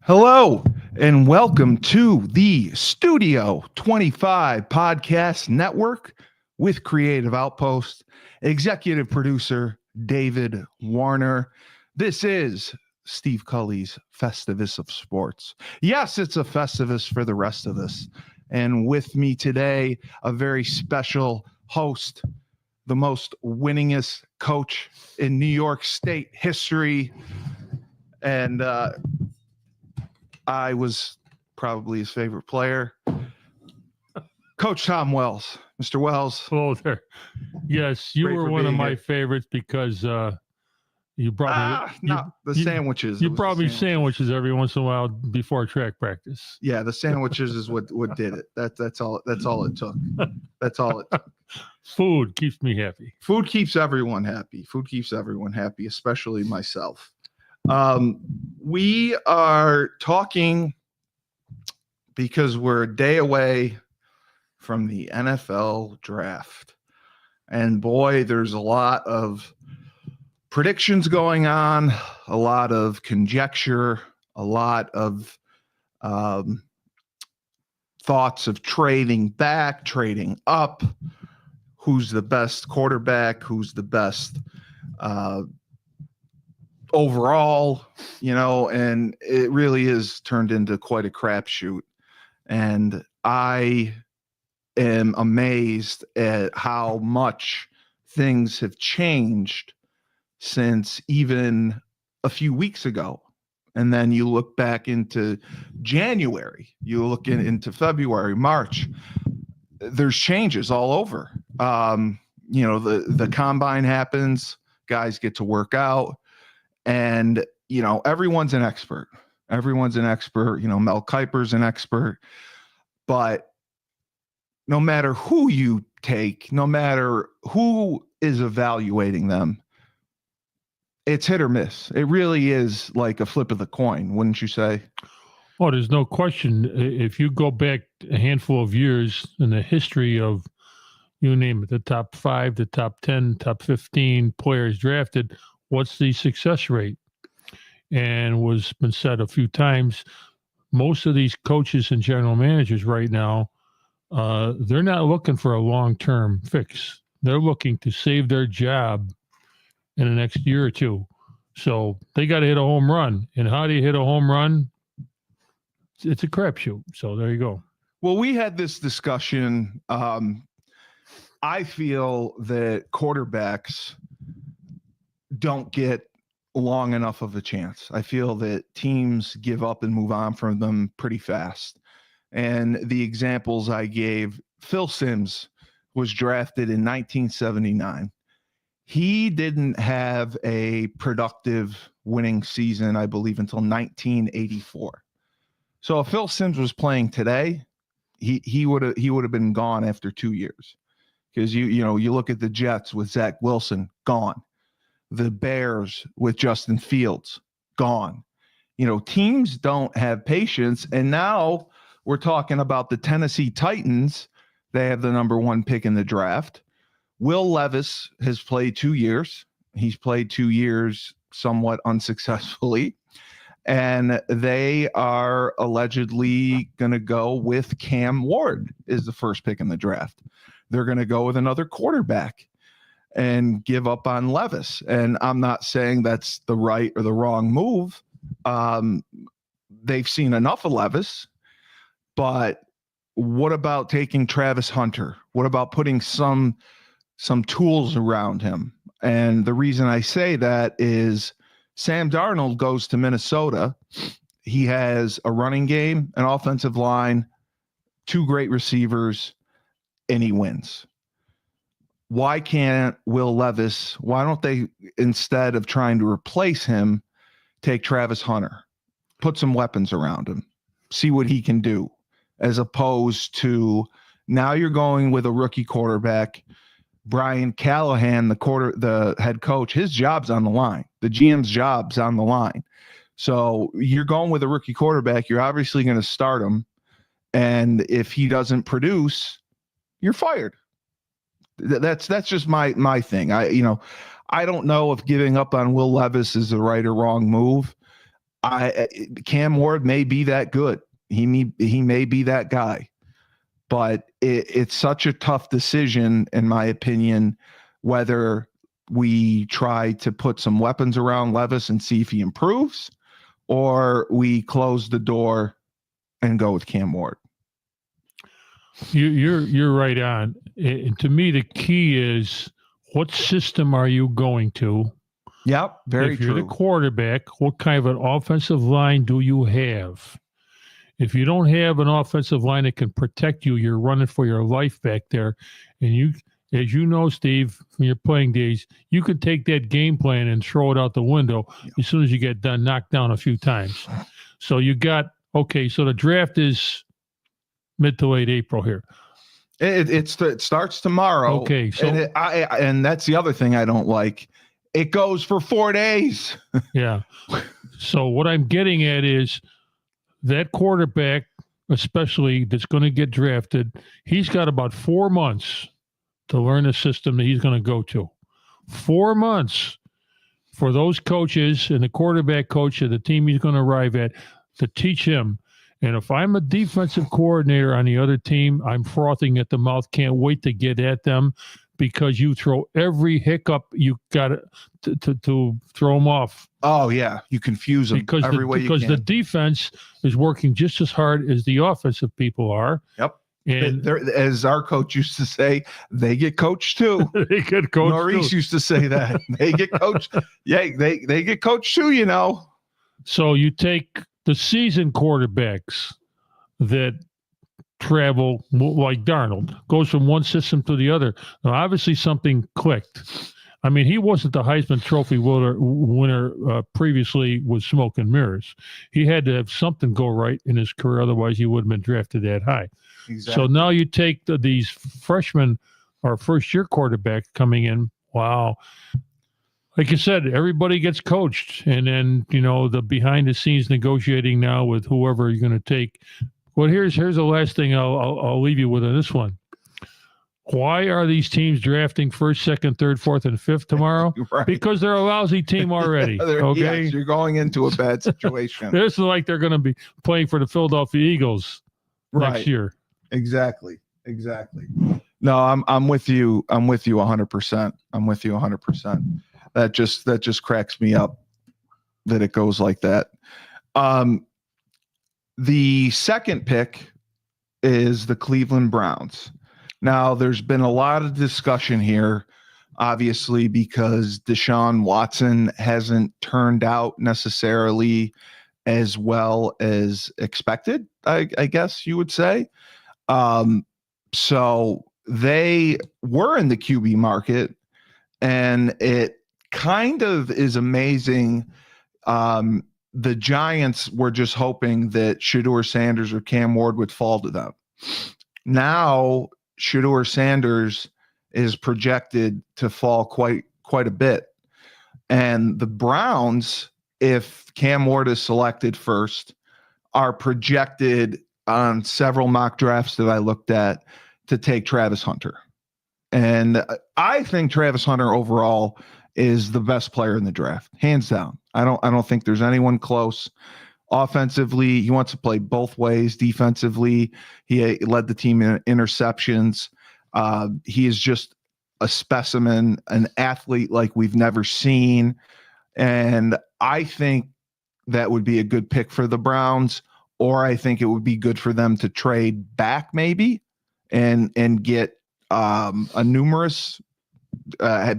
Hello, and welcome to the Studio 25 Podcast Network with Creative Outpost, executive producer David Warner. This is Steve Cully's Festivus of Sports. Yes, it's a Festivus for the rest of us. And with me today, a very special host, the most winningest coach in New York State history. And I was probably his favorite player. Coach Tom Wells. Mr. Wells. Hello there. Yes, you were one of my favorites because you brought me the sandwiches. You brought me sandwiches every once in a while before track practice. Yeah, the sandwiches is what did it. That's all it took. That's all it took. Food keeps me happy. Food keeps everyone happy. Food keeps everyone happy, especially myself. We are talking because we're a day away from the NFL draft. And boy, there's a lot of predictions going on, a lot of conjecture, a lot of thoughts of trading back, trading up, who's the best quarterback, who's the best overall, and it really is turned into quite a crapshoot. And I am amazed at how much things have changed since even a few weeks ago. And then you look back into January, you look into February, March, there's changes all over. The combine happens, guys get to work out, and, everyone's an expert. Everyone's an expert. Mel Kiper's an expert. But no matter who you take, no matter who is evaluating them, it's hit or miss. It really is like a flip of the coin, wouldn't you say? Oh, there's no question. If you go back a handful of years in the history of, you name it, the top 5, the top 10, top 15 players drafted, what's the success rate? And was been said a few times, most of these coaches and general managers right now, they're not looking for a long-term fix. They're looking to save their job in the next year or two. So they got to hit a home run. And how do you hit a home run? It's a crapshoot. So there you go. Well, we had this discussion. I feel that quarterbacks don't get long enough of a chance. I feel that teams give up and move on from them pretty fast. And the examples I gave, Phil Simms was drafted in 1979. He didn't have a productive winning season, I believe, until 1984. So if Phil Simms was playing today, he would have been gone after 2 years. Because you look at the Jets with Zach Wilson, gone. The Bears with Justin Fields, gone. Teams don't have patience. And now we're talking about the Tennessee Titans. They have the number 1 pick in the draft. Will Levis has played 2 years. He's played 2 years somewhat unsuccessfully. And they are allegedly going to go with Cam Ward is the first pick in the draft. They're going to go with another quarterback and give up on Levis. And I'm not saying that's the right or the wrong move. They've seen enough of Levis, but what about taking Travis Hunter? What about putting some tools around him? And the reason I say that is Sam Darnold goes to Minnesota. He has a running game, an offensive line, 2 great receivers, and he wins. Why can't Will Levis, why don't they, instead of trying to replace him, take Travis Hunter, put some weapons around him, see what he can do, as opposed to now you're going with a rookie quarterback. Brian Callahan, the head coach, his job's on the line. The GM's job's on the line. So you're going with a rookie quarterback. You're obviously going to start him. And if he doesn't produce, you're fired. That's just my thing. I don't know if giving up on Will Levis is the right or wrong move. Cam Ward may be that good. He may be that guy, but it's such a tough decision, in my opinion, whether we try to put some weapons around Levis and see if he improves, or we close the door and go with Cam Ward. You're right on. And to me, the key is, what system are you going to? Yep, very true. If you're true. the quarterback, what kind of an offensive line do you have? If you don't have an offensive line that can protect you, you're running for your life back there. And you, as you know, Steve, from your playing days, you could take that game plan and throw it out the window as soon as you get done, knocked down a few times. So you got, okay, so the draft is mid to late April here. It starts tomorrow. Okay, so and that's the other thing I don't like. It goes for 4 days. Yeah. So what I'm getting at is that quarterback, especially that's going to get drafted, he's got about 4 months to learn the system that he's going to go to. 4 months for those coaches and the quarterback coach of the team he's going to arrive at to teach him. And if I'm a defensive coordinator on the other team, I'm frothing at the mouth, can't wait to get at them, because you throw every hiccup you got to throw them off. Oh, yeah. You confuse them because every way you can. Because the defense is working just as hard as the offensive people are. Yep. And as our coach used to say, they get coached too. They get coached Maurice too. used to say that. They get coached. Yeah, they get coached too, you know. So you take the seasoned quarterbacks that travel like Darnold, goes from one system to the other. Now, obviously something clicked. I mean, he wasn't the Heisman Trophy winner previously with smoke and mirrors. He had to have something go right in his career, otherwise he would have been drafted that high. Exactly. So now you take these freshmen or first-year quarterback coming in. Wow. Like you said, everybody gets coached. And then, you know, the behind-the-scenes negotiating now with whoever you're going to take. Well, here's the last thing I'll leave you with on this one. Why are these teams drafting first, second, third, fourth, and fifth tomorrow? Right. Because they're a lousy team already. Okay, yes, you're going into a bad situation. This is like they're going to be playing for the Philadelphia Eagles next year. Exactly. No, I'm with you. I'm with you 100%. I'm with you 100%. That just cracks me up that it goes like that. The second pick is the Cleveland Browns. Now, there's been a lot of discussion here, obviously, because Deshaun Watson hasn't turned out necessarily as well as expected, I guess you would say. So they were in the QB market, and it kind of is amazing. The Giants were just hoping that Shedeur Sanders or Cam Ward would fall to them. Now, Shedeur Sanders is projected to fall quite a bit. And the Browns, if Cam Ward is selected first, are projected on several mock drafts that I looked at to take Travis Hunter. And I think Travis Hunter overall is the best player in the draft, hands down. I don't think there's anyone close. Offensively, he wants to play both ways. Defensively, he led the team in interceptions. He is just a specimen, an athlete like we've never seen. And I think that would be a good pick for the Browns, or I think it would be good for them to trade back maybe and get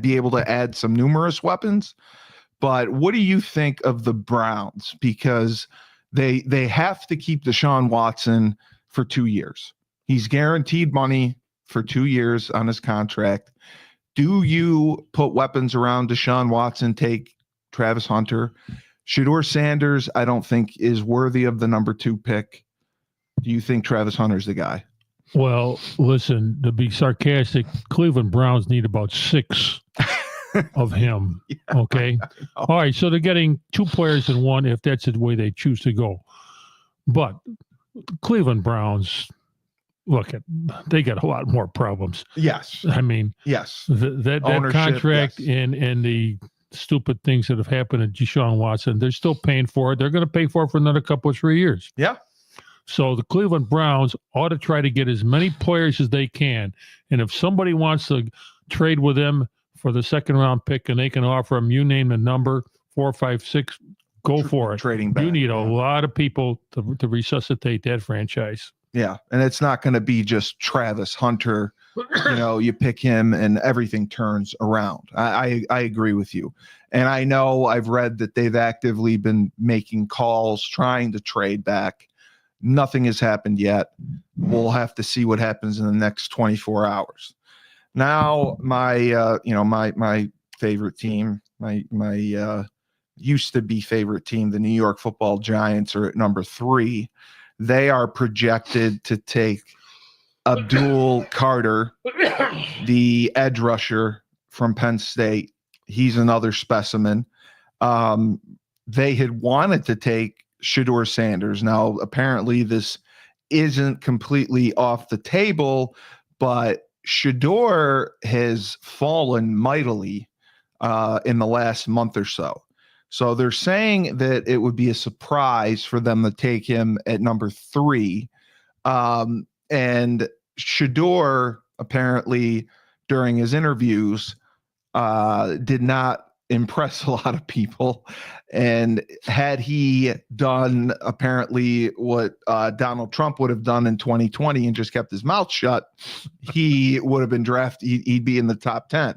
be able to add some numerous weapons. But what do you think of the Browns? Because they have to keep Deshaun Watson for 2 years. He's guaranteed money for 2 years on his contract. Do you put weapons around Deshaun Watson, take Travis Hunter? Shedeur Sanders, I don't think, is worthy of the number 2 pick. Do you think Travis Hunter's the guy? Well, listen, to be sarcastic, Cleveland Browns need about 6 of him. Yeah, okay. All right. So they're getting 2 players in one if that's the way they choose to go. But Cleveland Browns, look, they got a lot more problems. Yes. I mean, yes. That contract, yes. and the stupid things that have happened to Deshaun Watson. They're still paying for it. They're going to pay for it for another couple of 3 years. Yeah. So the Cleveland Browns ought to try to get as many players as they can. And if somebody wants to trade with them for the second round pick and they can offer them, you name the number, 4, 5, 6, go for it. Trading back. You need a lot of people to resuscitate that franchise. Yeah. And it's not going to be just Travis Hunter. You pick him and everything turns around. I agree with you. And I know I've read that they've actively been making calls, trying to trade back. Nothing has happened yet. We'll have to see what happens in the next 24 hours. Now, my favorite team, my used to be favorite team, the New York Football Giants, are at number 3. They are projected to take Abdul Carter, the edge rusher from Penn State. He's another specimen. They had wanted to take Shedeur Sanders. Now, apparently this isn't completely off the table, but Shedeur has fallen mightily in the last month or so. So they're saying that it would be a surprise for them to take him at number 3. And Shedeur, apparently, during his interviews, did not impress a lot of people. And had he done apparently what Donald Trump would have done in 2020 and just kept his mouth shut, he would have been drafted. He'd be in the top 10.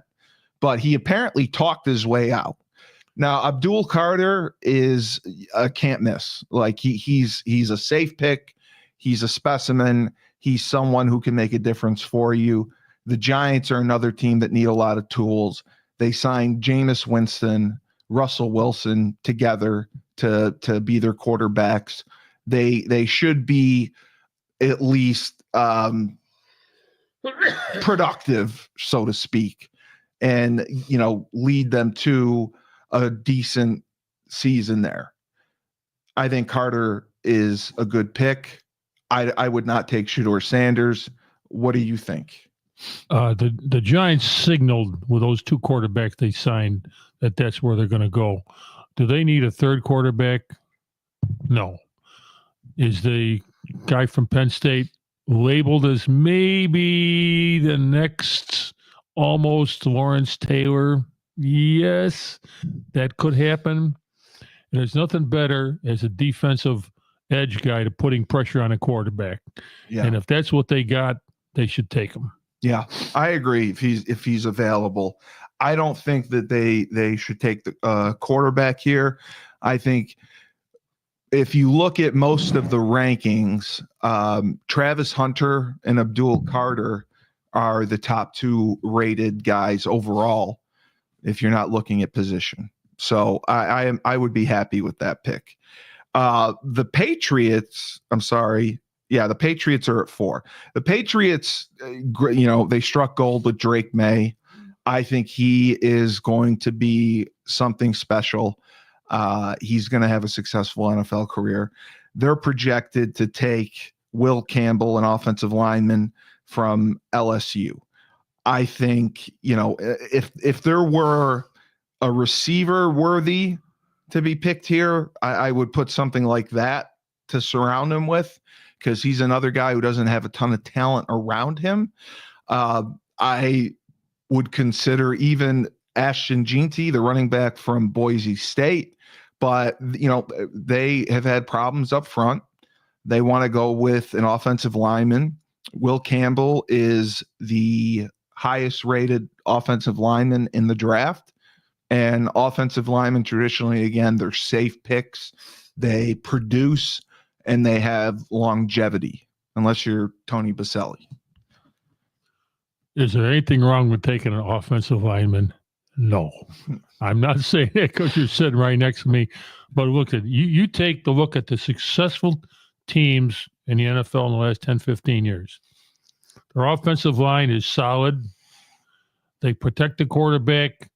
But he apparently talked his way out. Now, Abdul Carter is a can't miss. Like he's a safe pick. He's a specimen. He's someone who can make a difference for you. The Giants are another team that need a lot of tools. They signed Jameis Winston, Russell Wilson together to be their quarterbacks. They should be at least productive, so to speak, and lead them to a decent season there. I think Carter is a good pick. I would not take Shedeur Sanders. What do you think? The Giants signaled with those 2 quarterbacks they signed that that's where they're going to go. Do they need a third quarterback? No. Is the guy from Penn State labeled as maybe the next almost Lawrence Taylor? Yes, that could happen. And there's nothing better as a defensive edge guy to putting pressure on a quarterback. Yeah. And if that's what they got, they should take him. Yeah, I agree. If he's available, I don't think that they should take the quarterback here. I think if you look at most of the rankings, Travis Hunter and Abdul Carter are the top 2 rated guys overall. If you're not looking at position, so I would be happy with that pick. The Patriots. I'm sorry. Yeah, the Patriots are at 4. The Patriots, they struck gold with Drake May. I think he is going to be something special. He's going to have a successful NFL career. They're projected to take Will Campbell, an offensive lineman from LSU. I think, if there were a receiver worthy to be picked here, I would put something like that to surround him with, because he's another guy who doesn't have a ton of talent around him. I would consider even Ashton Jeanty, the running back from Boise State, but they have had problems up front. They want to go with an offensive lineman. Will Campbell is the highest rated offensive lineman in the draft, and offensive linemen traditionally, again, they're safe picks. They produce and they have longevity, unless you're Tony Baselli. Is there anything wrong with taking an offensive lineman? No. I'm not saying that because you're sitting right next to me, but look at you take the look at the successful teams in the NFL in the last 10, 15 years. Their offensive line is solid. They protect the quarterback.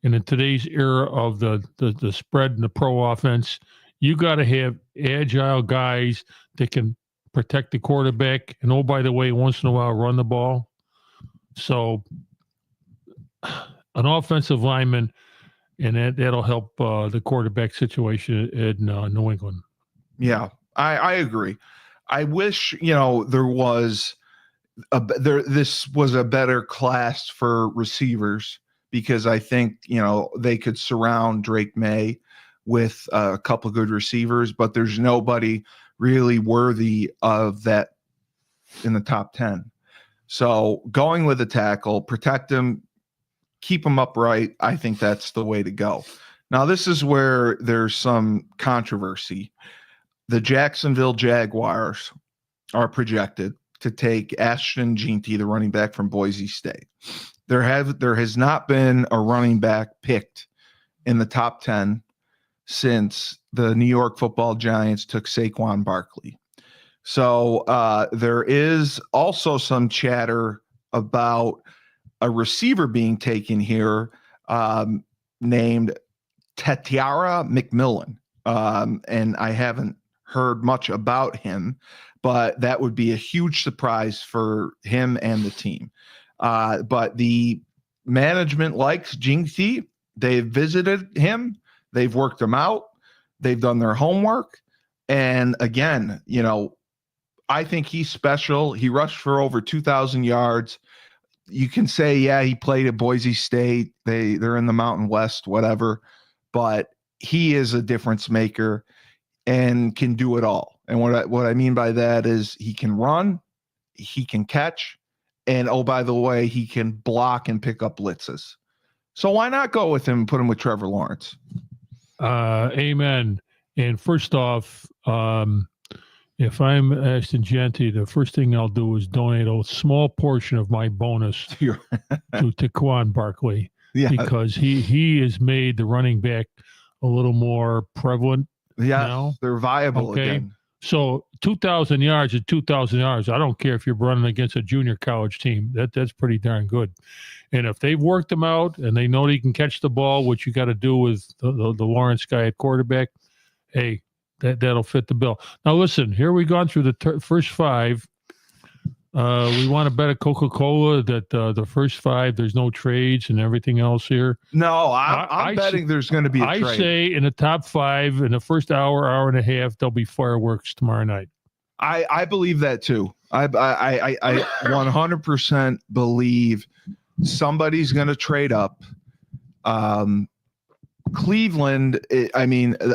And in today's era of the spread and the pro offense, you got to have agile guys that can protect the quarterback. And, oh, by the way, once in a while, run the ball. So an offensive lineman and that'll help the quarterback situation in New England. Yeah, I agree. I wish, there was this was a better class for receivers, because I think, they could surround Drake May with a couple good receivers, but there's nobody really worthy of that in the top 10. So going with a tackle, protect him, keep him upright. I think that's the way to go. Now, this is where there's some controversy. The Jacksonville Jaguars are projected to take Ashton Jeanty, the running back from Boise State. There has not been a running back picked in the top 10 since the New York Football Giants took Saquon Barkley. So there is also some chatter about a receiver being taken here named Tetiara McMillan. And I haven't heard much about him, but that would be a huge surprise for him and the team. But the management likes Jinxie. They've visited him. They've worked him out. They've done their homework. And again, I think he's special. He rushed for over 2,000 yards. You can say, yeah, he played at Boise State. They're in the Mountain West, whatever. But he is a difference maker and can do it all. And what I mean by that is he can run, he can catch, and oh, by the way, he can block and pick up blitzes. So why not go with him and put him with Trevor Lawrence? Amen. And first off, if I'm Ashton Jeanty, the first thing I'll do is donate a small portion of my bonus to Taquan Barkley, because he has made the running back a little more prevalent. Yeah, now. They're viable again. So 2,000 yards is 2,000 yards. I don't care if you're running against a junior college team. That's pretty darn good. And if they've worked him out and they know he can catch the ball, which you got to do with the Lawrence guy at quarterback, hey, that'll fit the bill. Now, listen, here we've gone through the first five. We want to bet a Coca-Cola that the first five, there's no trades and everything else here. No, I'm betting there's going to be a trade. I say in the top five, in the first hour and a half, there'll be fireworks tomorrow night. I believe that too. I 100% believe somebody's going to trade up. Cleveland,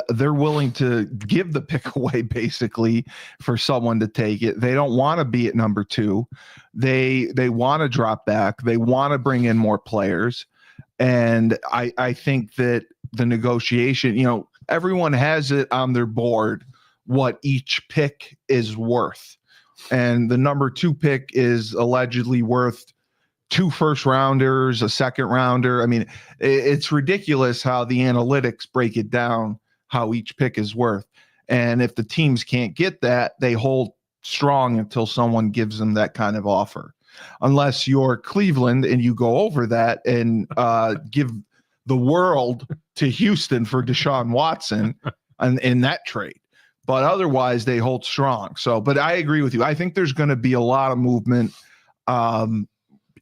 they're willing to give the pick away basically for someone to take it. They don't want to be at number 2. They want to drop back. They want to bring in more players. And I think that the negotiation, everyone has it on their board what each pick is worth. And the number 2 pick is allegedly worth 2 first rounders, a second rounder. I mean, it's ridiculous how the analytics break it down, how each pick is worth. And if the teams can't get that, they hold strong until someone gives them that kind of offer. Unless you're Cleveland and you go over that and give the world to Houston for Deshaun Watson in that trade. But otherwise, they hold strong. So, but I agree with you. I think there's going to be a lot of movement.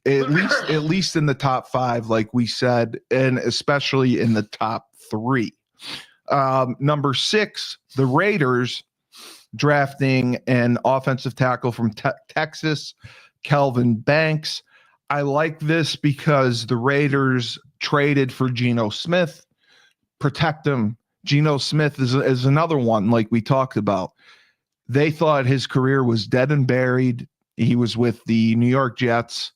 At least in the top 5, like we said, and especially in the top 3. Number 6, the Raiders drafting an offensive tackle from Texas, Kelvin Banks. I like this because the Raiders traded for Geno Smith. Protect him. Geno Smith is another one like we talked about. They thought his career was dead and buried. He was with the New York Jets.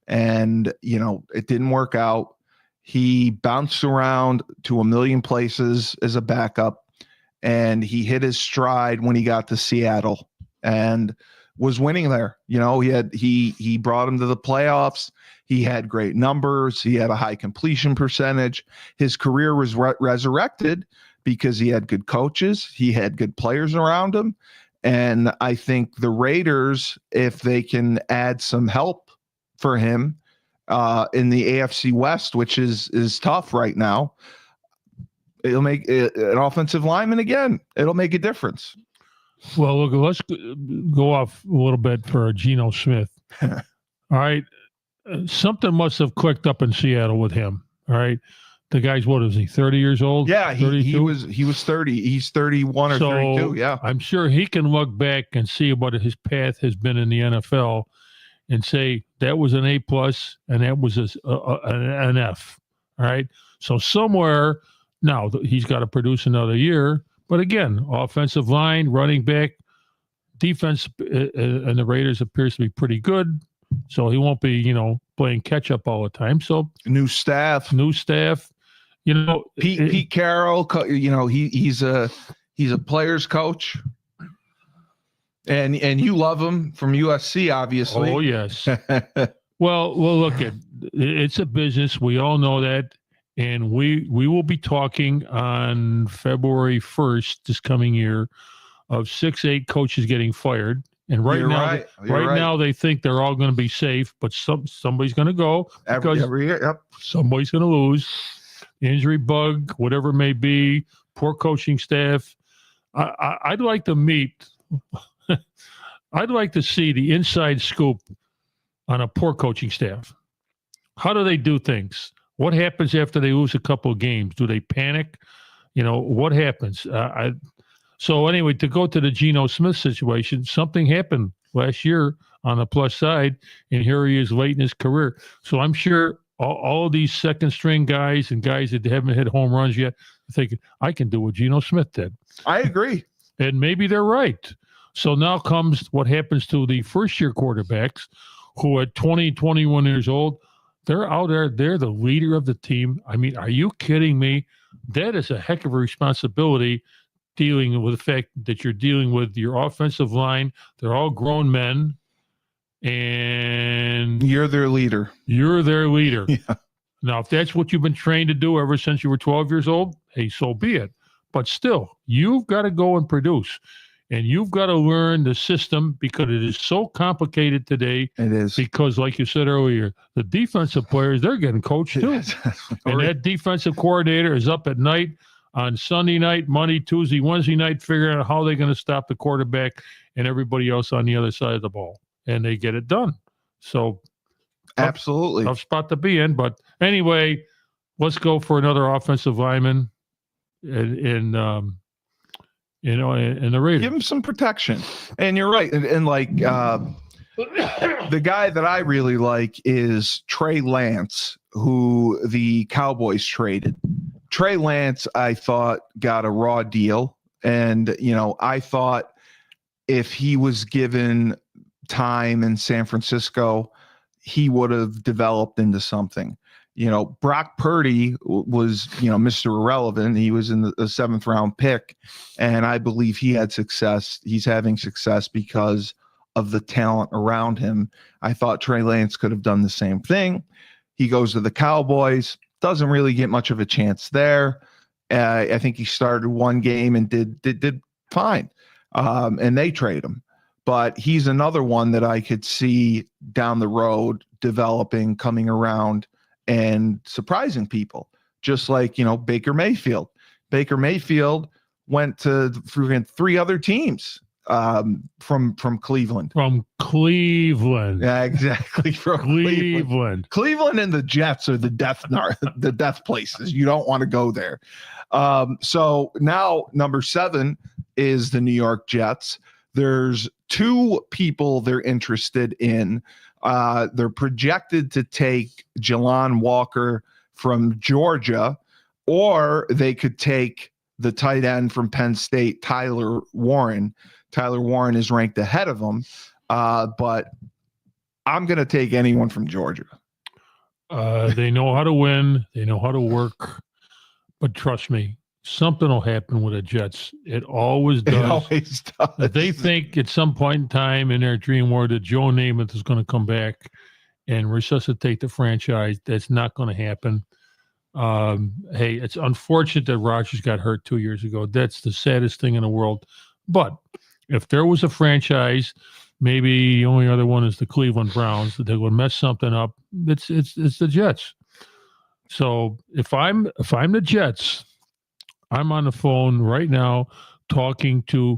And, it didn't work out. He bounced around to a million places as a backup, and he hit his stride when he got to Seattle and was winning there. He brought him to the playoffs. He had great numbers. He had a high completion percentage. His career was resurrected because he had good coaches. He had good players around him. And I think the Raiders, if they can add some help for him in the AFC West, which is tough right now, it'll make an offensive lineman again. It'll make a difference. Well, look, let's go off a little bit for Geno Smith. All right. Something must have clicked up in Seattle with him. All right. The guy's, what is he, 30 years old? Yeah, he 32? was 30. He's 31 or 32. Yeah. I'm sure he can look back and see what his path has been in the NFL and say that was an A plus and that was an F. All right. So somewhere now he's got to produce another year. But again, offensive line, running back, defense, and the Raiders appears to be pretty good. So he won't be, playing catch up all the time. So new staff. Pete Carroll, he's a player's coach. And you love him from USC, obviously. Oh, yes. Well, look, it's a business. We all know that. And we will be talking on February 1st this coming year of 6-8 coaches getting fired. And right now they think they're all going to be safe, but somebody's going to go because every year, yep. Somebody's going to lose. Injury bug, whatever it may be, poor coaching staff. I'd like to meet... I'd like to see the inside scoop on a poor coaching staff. How do they do things? What happens after they lose a couple of games? Do they panic? What happens? So anyway, to go to the Geno Smith situation, something happened last year on the plus side, and here he is late in his career. So I'm sure all of these second string guys and guys that haven't hit home runs yet are thinking, I can do what Geno Smith did. I agree. And maybe they're right. So now comes what happens to the first-year quarterbacks who at 20, 21 years old, they're out there. They're the leader of the team. I mean, are you kidding me? That is a heck of a responsibility dealing with the fact that you're dealing with your offensive line. They're all grown men. And you're their leader. Yeah. Now, if that's what you've been trained to do ever since you were 12 years old, hey, so be it. But still, you've got to go and produce. And you've got to learn the system because it is so complicated today. It is. Because, like you said earlier, the defensive players, they're getting coached too. And that defensive coordinator is up at night on Sunday night, Monday, Tuesday, Wednesday night, figuring out how they're going to stop the quarterback and everybody else on the other side of the ball. And they get it done. So, absolutely. Tough spot to be in. But anyway, let's go for another offensive lineman in the Raiders. Give him some protection. And you're right. And like the guy that I really like is Trey Lance, who the Cowboys traded. Trey Lance, I thought, got a raw deal. And, I thought if he was given time in San Francisco, he would have developed into something. Brock Purdy was, Mr. Irrelevant. He was in the 7th round pick, and I believe he had success. He's having success because of the talent around him. I thought Trey Lance could have done the same thing. He goes to the Cowboys, doesn't really get much of a chance there. I think he started one game and did fine, and they trade him. But he's another one that I could see down the road developing, coming around, and surprising people, just like, Baker Mayfield. Baker Mayfield went to 3 other teams from Cleveland. From Cleveland. Yeah, exactly. From Cleveland. Cleveland and the Jets are the death places. You don't want to go there. So now number 7 is the New York Jets. There's 2 people they're interested in. They're projected to take Jelon Walker from Georgia, or they could take the tight end from Penn State, Tyler Warren. Tyler Warren is ranked ahead of him, but I'm going to take anyone from Georgia. They know how to win. They know how to work. But trust me, something will happen with the Jets. It always does. It always does. They think at some point in time in their dream world that Joe Namath is going to come back and resuscitate the franchise. That's not going to happen. Hey, it's unfortunate that Rodgers got hurt 2 years ago. That's the saddest thing in the world. But if there was a franchise, maybe the only other one is the Cleveland Browns, that they would mess something up. It's the Jets. So if I'm the Jets, I'm on the phone right now trying to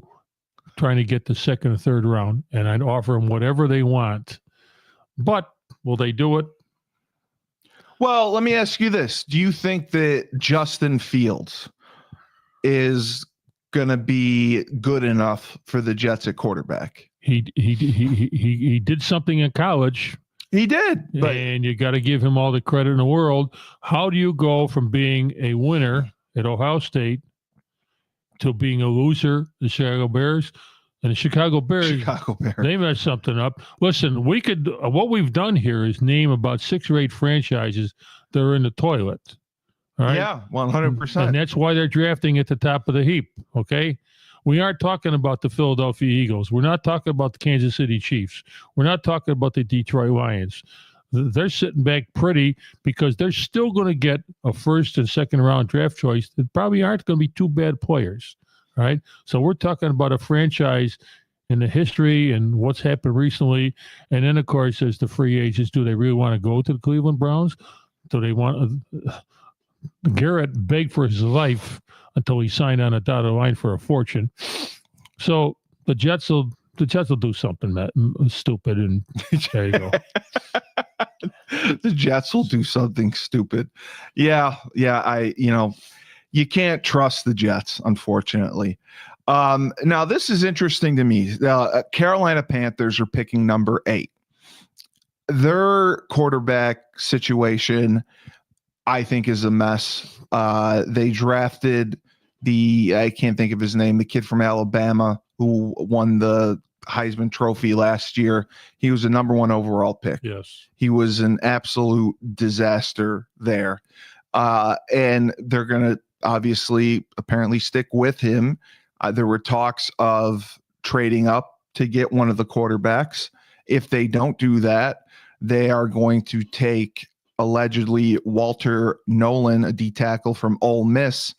get the 2nd or 3rd round, and I'd offer them whatever they want. But will they do it? Well, let me ask you this. Do you think that Justin Fields is going to be good enough for the Jets at quarterback? He did something in college. He did, but and you got to give him all the credit in the world. How do you go from being a winner at Ohio State to being a loser, the Chicago Bears? And the Chicago Bears, they messed something up. Listen, what we've done here is name about 6 or 8 franchises that are in the toilet. All right? Yeah, 100%. And that's why they're drafting at the top of the heap, okay? We aren't talking about the Philadelphia Eagles. We're not talking about the Kansas City Chiefs. We're not talking about the Detroit Lions. They're sitting back pretty because they're still going to get a first and second round draft choice that probably aren't going to be 2 bad players, right? So we're talking about a franchise in the history and what's happened recently. And then, of course, there's the free agents. Do they really want to go to the Cleveland Browns? Do they want Garrett begged for his life until he signed on a dotted line for a fortune. So the Jets will do something stupid, and there you go. The Jets will do something stupid. Yeah. You can't trust the Jets, unfortunately. Now this is interesting to me. Carolina Panthers are picking number 8. Their quarterback situation, I think, is a mess. They drafted I can't think of his name, the kid from Alabama who won the Heisman Trophy last year. He was a number 1 overall pick. Yes. He was an absolute disaster there. And they're going to apparently stick with him. There were talks of trading up to get one of the quarterbacks. If they don't do that, they are going to take allegedly Walter Nolan, a D tackle from Ole Miss.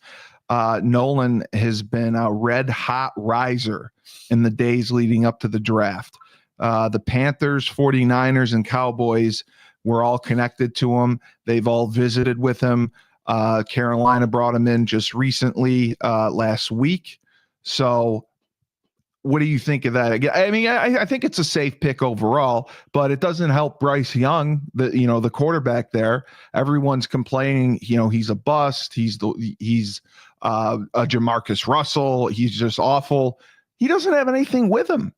Nolan has been a red hot riser in the days leading up to the draft. The Panthers, 49ers, and Cowboys were all connected to him. They've all visited with him. Carolina brought him in just recently last week. So what do you think of that? I mean, I think it's a safe pick overall, but it doesn't help Bryce Young, the quarterback there. Everyone's complaining, he's a bust. He's a Jamarcus Russell. He's just awful. He doesn't have anything with him.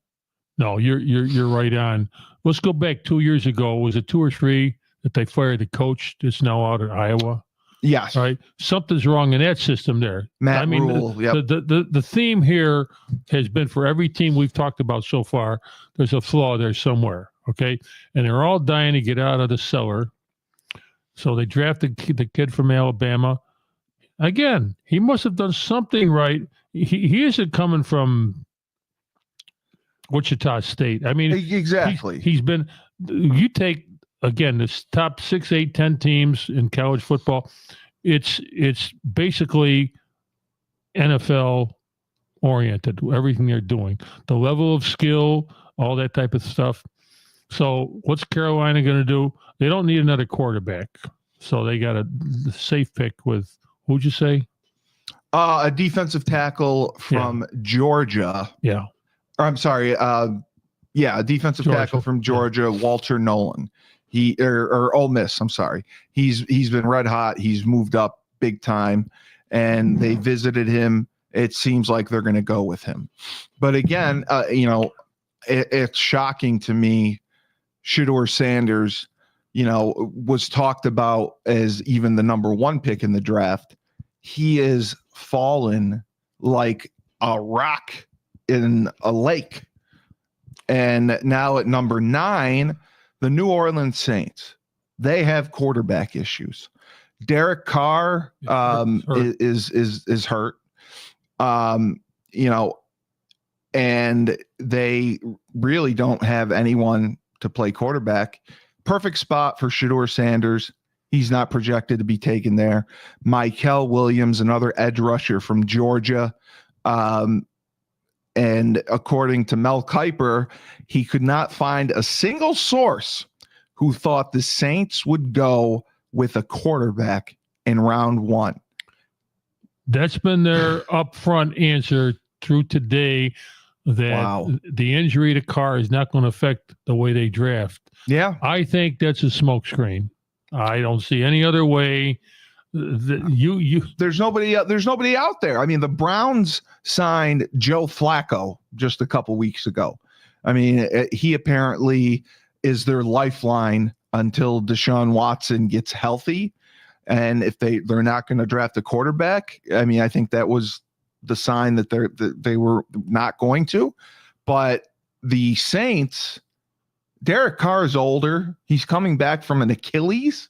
No, you're right on. Let's go back 2 years ago. Was it 2 or 3 that they fired the coach that's now out at Iowa? Yes. Right. Something's wrong in that system there. Matt Rule. Yep. The theme here has been for every team we've talked about so far, there's a flaw there somewhere. Okay. And they're all dying to get out of the cellar. So they drafted the kid from Alabama. Again, he must have done something right. He isn't coming from Wichita State. I mean, exactly. He's been, you take, again, this top 6, 8, 10 teams in college football, it's basically NFL oriented, everything they're doing. The level of skill, all that type of stuff. So what's Carolina going to do? They don't need another quarterback. So they got a safe pick with, who'd you say? A defensive tackle from Georgia. Yeah. Or, I'm sorry. A defensive tackle from Georgia, Walter Nolan. Or Ole Miss. I'm sorry. He's been red hot. He's moved up big time, and they visited him. It seems like they're going to go with him. But again, it's shocking to me. Shedeur Sanders, was talked about as even the number 1 pick in the draft. He is fallen like a rock in a lake. And now at number 9, the New Orleans Saints, they have quarterback issues. Derek Carr is hurt. And they really don't have anyone to play quarterback. Perfect spot for Shedeur Sanders. He's not projected to be taken there. Michael Williams, another edge rusher from Georgia. And according to Mel Kiper, he could not find a single source who thought the Saints would go with a quarterback in round 1. That's been their upfront answer through today, that the injury to Carr is not going to affect the way they draft. Yeah. I think that's a smokescreen. I don't see any other way. There's nobody out there. I mean, the Browns signed Joe Flacco just a couple weeks ago. I mean, he apparently is their lifeline until Deshaun Watson gets healthy. And if they're not going to draft a quarterback, I mean, I think that was the sign that they were not going to. But the Saints, Derek Carr is older. He's coming back from an Achilles.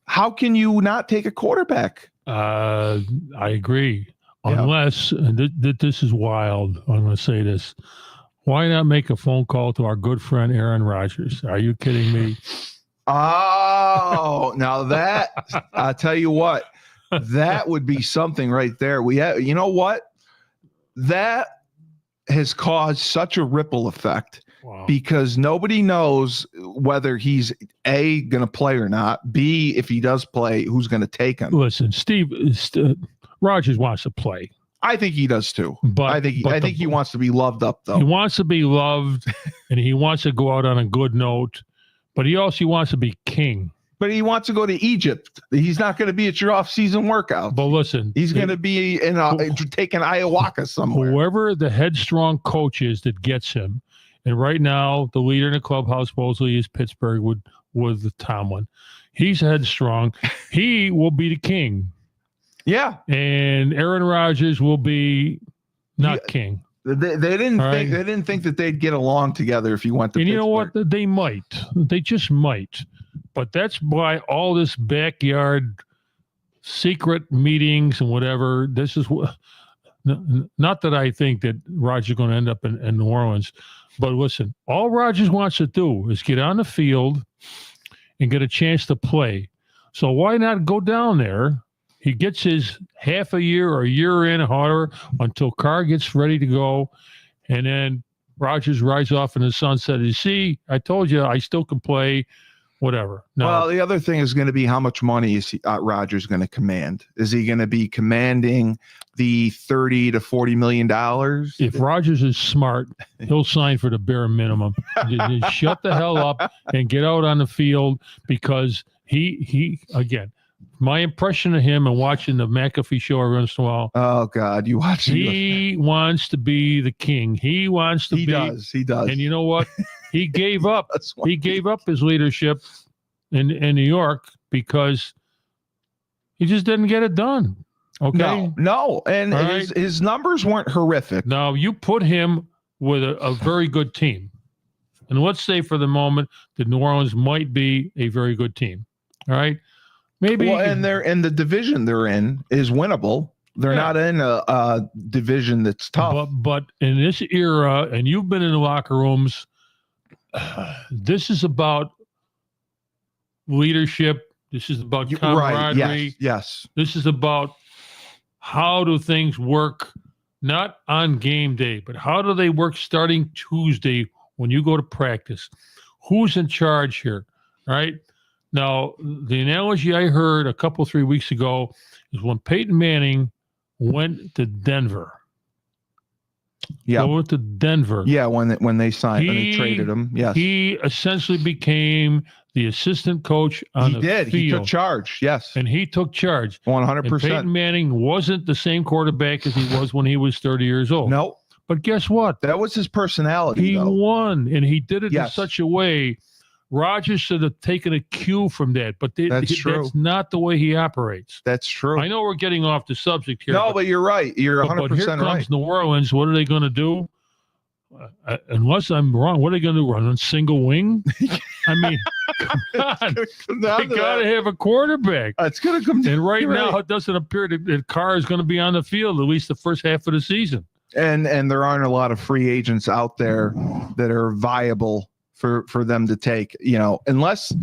How can you not take a quarterback? I agree. Unless, and this is wild, I'm going to say this. Why not make a phone call to our good friend Aaron Rodgers? Are you kidding me? Oh, now that, I'll tell you what, that would be something right there. You know what? That has caused such a ripple effect. Wow. Because nobody knows whether he's A, going to play or not, B, if he does play, who's going to take him. Listen, Steve, Rodgers wants to play. I think he does too. But I think he wants to be loved up, though. He wants to be loved, and he wants to go out on a good note, but he also wants to be king. But he wants to go to Egypt. He's not going to be at your off-season workout. But listen, he's going to be taking ayahuasca somewhere. Whoever the headstrong coach is that gets him. And right now, the leader in the clubhouse supposedly is Pittsburgh with Tomlin. He's headstrong. He will be the king. Yeah. And Aaron Rodgers will be not king. They didn't think that they'd get along together if you went to Pittsburgh. You know what? They might. They just might. But that's why all this backyard secret meetings and whatever, this is what. Not that I think that Rodgers is going to end up in New Orleans, but listen, all Rodgers wants to do is get on the field and get a chance to play. So why not go down there? He gets his half a year or a year in harder until Carr gets ready to go, and then Rodgers rides off in the sunset. You see, I told you I still can play. Whatever. No. Well, the other thing is going to be how much money is Rodgers going to command? Is he going to be commanding the $30 to $40 million? If Rodgers is smart, he'll sign for the bare minimum. Just shut the hell up and get out on the field, because he again, my impression of him and watching the McAfee show every once in a while. Oh God, you watch. He wants to be the king. He wants to be. He does. And you know what? He gave up. He gave up his leadership in New York because he just didn't get it done. Okay. No, and his numbers weren't horrific. Now you put him with a very good team, and let's say for the moment that New Orleans might be a very good team. All right, maybe. Well, and the division they're in is winnable. They're not in a division that's tough. But in this era, and you've been in the locker rooms. This is about leadership. This is about camaraderie. Right. Yes. This is about how do things work, not on game day, but how do they work starting Tuesday when you go to practice? Who's in charge here? All right. Now, the analogy I heard 3 weeks ago is when Peyton Manning went to Denver. Yeah, went to Denver. Yeah, when they signed, when they traded him. Yes, he essentially became the assistant coach on the field. He took charge. Yes, and he took charge. 100%. Peyton Manning wasn't the same quarterback as he was when he was 30 years old. No, but guess what? That was his personality. He won, and he did it in such a way. Rodgers should have taken a cue from that, but that's not the way he operates. That's true. I know we're getting off the subject here. No, but you're right. You're 100% right. But here comes New Orleans. What are they going to do? Unless I'm wrong, what are they going to do? Run on single wing? I mean, come on. They got to have a quarterback. It's going to come down. And right now, it doesn't appear that Carr is going to be on the field at least the first half of the season. And there aren't a lot of free agents out there that are viable for them to take, unless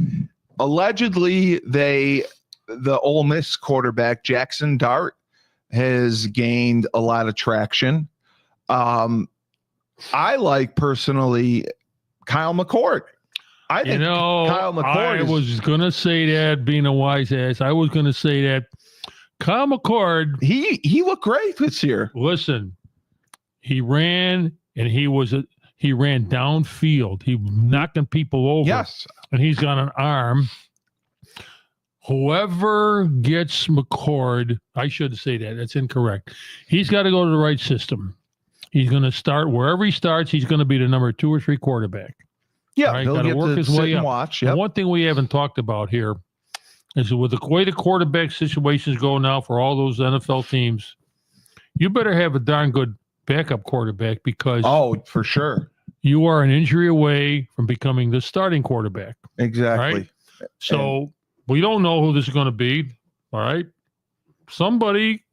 allegedly the Ole Miss quarterback Jackson Dart has gained a lot of traction. I like personally Kyle McCord. I think Kyle McCord. I was gonna say that, being a wise ass. I was gonna say that Kyle McCord. He looked great this year. Listen, he ran and he ran downfield. He was knocking people over. Yes. And he's got an arm. Whoever gets McCord, I shouldn't say that. That's incorrect. He's got to go to the right system. He's going to start wherever he starts. He's going to be the number 2 or 3 quarterback. Yeah, right? he'll Got to get work to his sit way and up. watch. And Yep. one thing we haven't talked about here is with the way the quarterback situations go now for all those NFL teams, you better have a darn good backup quarterback because for sure. you are an injury away from becoming the starting quarterback. Exactly. Right? So we don't know who this is going to be. All right. Somebody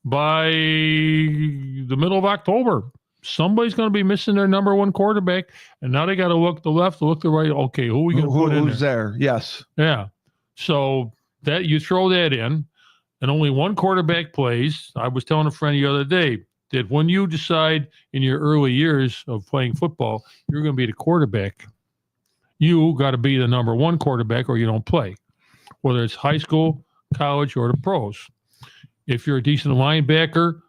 by the middle of October, somebody's going to be missing their number 1 quarterback. And now they got to look the left, look the right. Okay, who are we going to put in who's there? Yes. Yeah. So that you throw that in, and only 1 quarterback plays. I was telling a friend the other day that when you decide in your early years of playing football, you're going to be the quarterback, you got to be the number 1 quarterback or you don't play, whether it's high school, college, or the pros. If you're a decent linebacker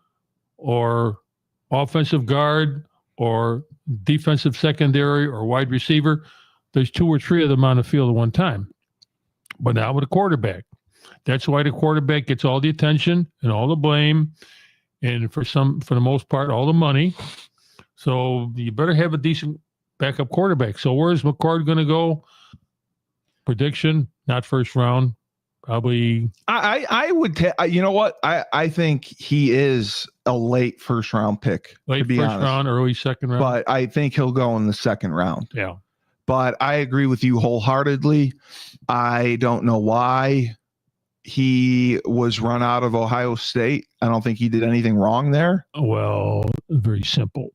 or offensive guard or defensive secondary or wide receiver, there's 2 or 3 of them on the field at one time. But not with a quarterback. That's why the quarterback gets all the attention and all the blame, and for the most part, all the money. So you better have a decent backup quarterback. So where's McCord going to go? Prediction, not first round. Probably. I would. You know what? I think he is a late first round pick. Late to be first honest. round, early second round. But I think he'll go in the second round. Yeah. But I agree with you wholeheartedly. I don't know why he was run out of Ohio State. I don't think he did anything wrong there. Well, very simple.